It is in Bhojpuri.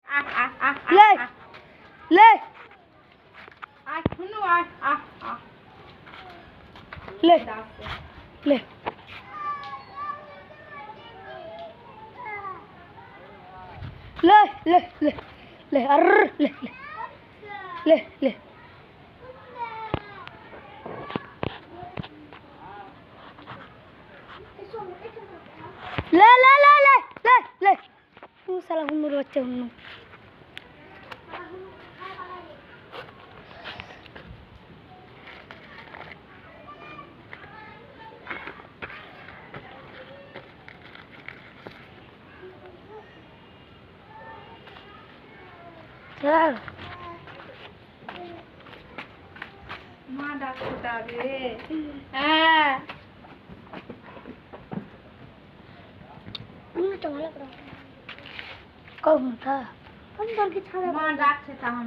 ले ले ले ले ले ले ले ले अर्र ले ले ले ले ले ले ले ले ले ले तू साला हुन्नूर बच्चा हुन्नूर चल माँ डाकता रे हाँ कौन था हम डर के छाड़ा माँ डाकते था हम